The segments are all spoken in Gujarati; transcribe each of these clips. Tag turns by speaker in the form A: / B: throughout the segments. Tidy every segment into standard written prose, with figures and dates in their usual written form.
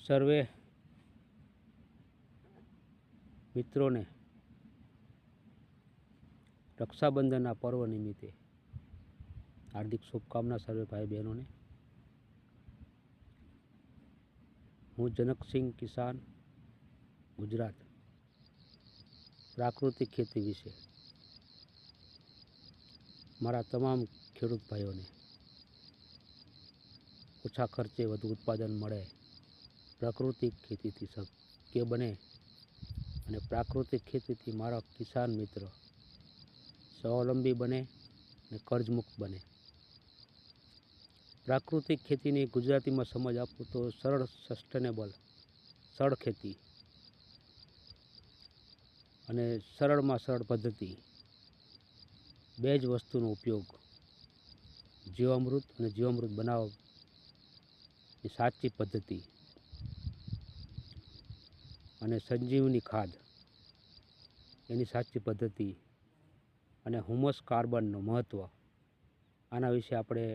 A: સર્વે મિત્રોને રક્ષાબંધનના પર્વ નિમિત્તે હાર્દિક શુભકામના સર્વે ભાઈ બહેનોને। હું જનકસિંહ કિસાન ગુજરાત પ્રાકૃતિક ખેતી વિશે મારા તમામ ખેડૂત ભાઈઓને ઓછા ખર્ચે વધુ ઉત્પાદન મળે, પ્રાકૃતિક ખેતીથી શક્ય બને અને પ્રાકૃતિક ખેતીથી મારા કિસાન મિત્ર સ્વાવલંબી બને અને કર્જમુક્ત બને। પ્રાકૃતિક ખેતીની ગુજરાતીમાં સમજ આપું તો સરળ સસ્ટેનેબલ સરળ ખેતી અને સરળમાં સરળ પદ્ધતિ બે જ વસ્તુનો ઉપયોગ જીવામૃત અને જીવામૃત બનાવવાની સાચી પદ્ધતિ અને સંજીવની ખાદ એની સાચી પદ્ધતિ અને હ્યુમસ કાર્બનનું મહત્ત્વ આના વિશે આપણે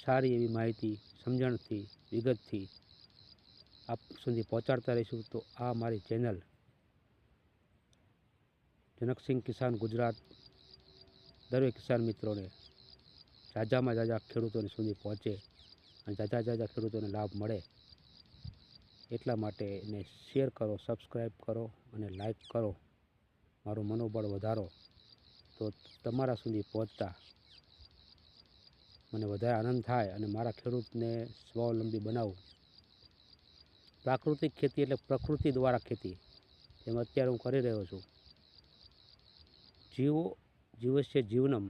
A: સારી એવી માહિતી સમજણથી વિગતથી આપ સુધી પહોંચાડતા રહીશું। તો આ મારી ચેનલ જનકસિંહ કિસાન ગુજરાત દરેક કિસાન મિત્રોને ઝાઝામાં ઝાઝા ખેડૂતોને સુધી પહોંચે અને ઝાઝા ખેડૂતોને લાભ મળે એટલા માટે એને શેર કરો, સબસ્ક્રાઈબ કરો અને લાઈક કરો, મારું મનોબળ વધારો। તો તમારા સુધી પહોંચતા મને વધારે આનંદ થાય અને મારા ખેડૂતને સ્વાવલંબી બનાવું। પ્રાકૃતિક ખેતી એટલે પ્રકૃતિ દ્વારા ખેતી, જેમ અત્યારે હું કરી રહ્યો છું। જીવો જીવસ્ય જીવનમ,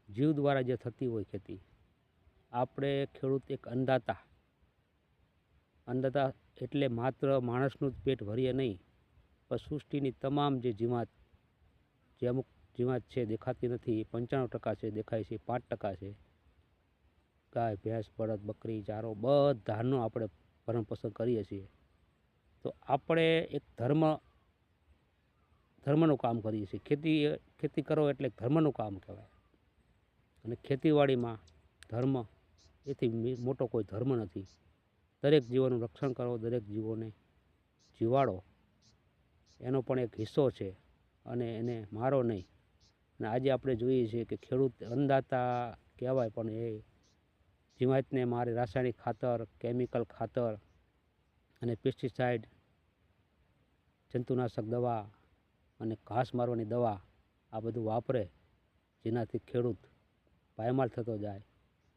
A: જીવ દ્વારા જે થતી હોય ખેતી, આપણે ખેડૂત એક અન્નદાતા એટલે માત્ર માણસનું જ પેટ ભરીએ નહીં, પણ સૃષ્ટિની તમામ જે જીવાત, જે અમુક જીવાત છે દેખાતી નથી, 95% છે દેખાય છે, 5% છે, ગાય ભેંસ બળદ બકરી ચારો બધાનો આપણે ભરણ પોષણ કરીએ છીએ। તો આપણે એક ધર્મનું કામ કરીએ છીએ। ખેતી કરો એટલે ધર્મનું કામ કહેવાય અને ખેતીવાડીમાં ધર્મ એથી મોટો કોઈ ધર્મ નથી। દરેક જીવોનું રક્ષણ કરો, દરેક જીવોને જીવાડો, એનો પણ એક હિસ્સો છે અને એને મારો નહીં। અને આજે આપણે જોઈએ છીએ કે ખેડૂત અન્નદાતા કહેવાય પણ એ જીવાતને મારે રાસાયણિક ખાતર, કેમિકલ ખાતર અને પેસ્ટિસાઇડ, જંતુનાશક દવા અને ઘાસ મારવાની દવા આ બધું વાપરે, જેનાથી ખેડૂત પાયમાલ થતો જાય,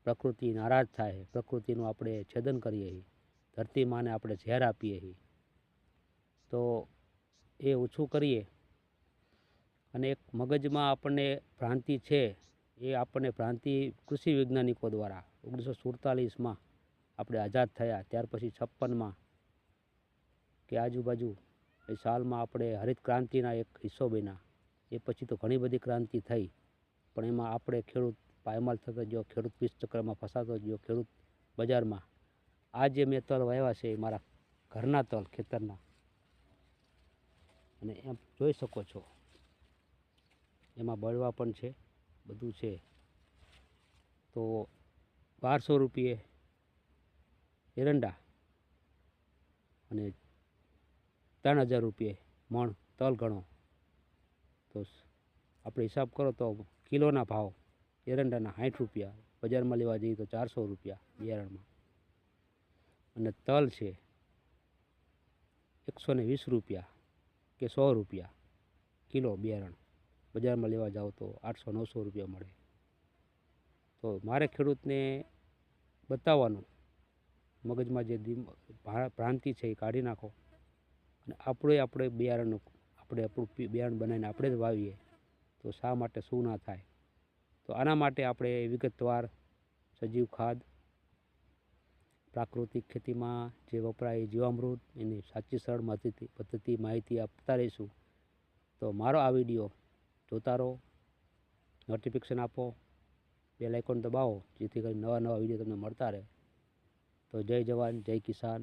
A: પ્રકૃતિ નારાજ થાય, પ્રકૃતિનું આપણે છેદન કરીએ છીએ, ધરતી માને આપણે ઝેર આપીએ છીએ। તો એ ઓછું કરીએ અને એક મગજમાં આપણને ભ્રાંતિ છે, એ આપણને ભ્રાંતિ કૃષિ વૈજ્ઞાનિકો દ્વારા 1947માં આપણે આઝાદ થયા, ત્યાર પછી 56માં કે આજુબાજુ એ સાલમાં આપણે હરિત ક્રાંતિના એક હિસ્સો બન્યા। એ પછી તો ઘણી બધી ક્રાંતિ થઈ, પણ એમાં આપણે ખેડૂત પાયમાલ થતો ગયો, ખેડૂત વિષ ચક્રમાં ફસાતો ગયો, ખેડૂત બજારમાં આ જે મેં તલ વાવ્યા છે એ મારા ઘરના તલ ખેતરના, અને એમ જોઈ શકો છો એમાં બળવા પણ છે, બધું છે। તો 1200 રૂપિયે એરંડા અને 3000 રૂપિયે મણ તલ ગણો તો આપણે હિસાબ કરો તો કિલોના ભાવ એરંડાના 60 રૂપિયા, બજારમાં લેવા જઈએ તો 400 રૂપિયા બિયારણમાં, અને તલ છે 120 રૂપિયા કે 100 રૂપિયા કિલો બિયારણ, બજારમાં લેવા જાઓ તો 800-900 રૂપિયા મળે। તો મારે ખેડૂતને બતાવવાનું, મગજમાં જે ભ્રાંતિ છે એ કાઢી નાખો અને આપણે બિયારણ બનાવીને આપણે જ વાવીએ તો શા માટે શું ના થાય। તો આના માટે આપણે વિગતવાર સજીવ ખાદ, પ્રાકૃતિક ખેતીમાં જે વપરાય જીવામૃત, એની સાચી સરળ પદ્ધતિ માહિતી આપતા રહીશું। તો મારો આ વિડીયો જોતા રહો, નોટિફિકેશન આપો, બેલ આઇકોન દબાવો, જેથી કરી નવા વિડીયો તમને મળતા રહે। તો જય જવાન, જય કિસાન।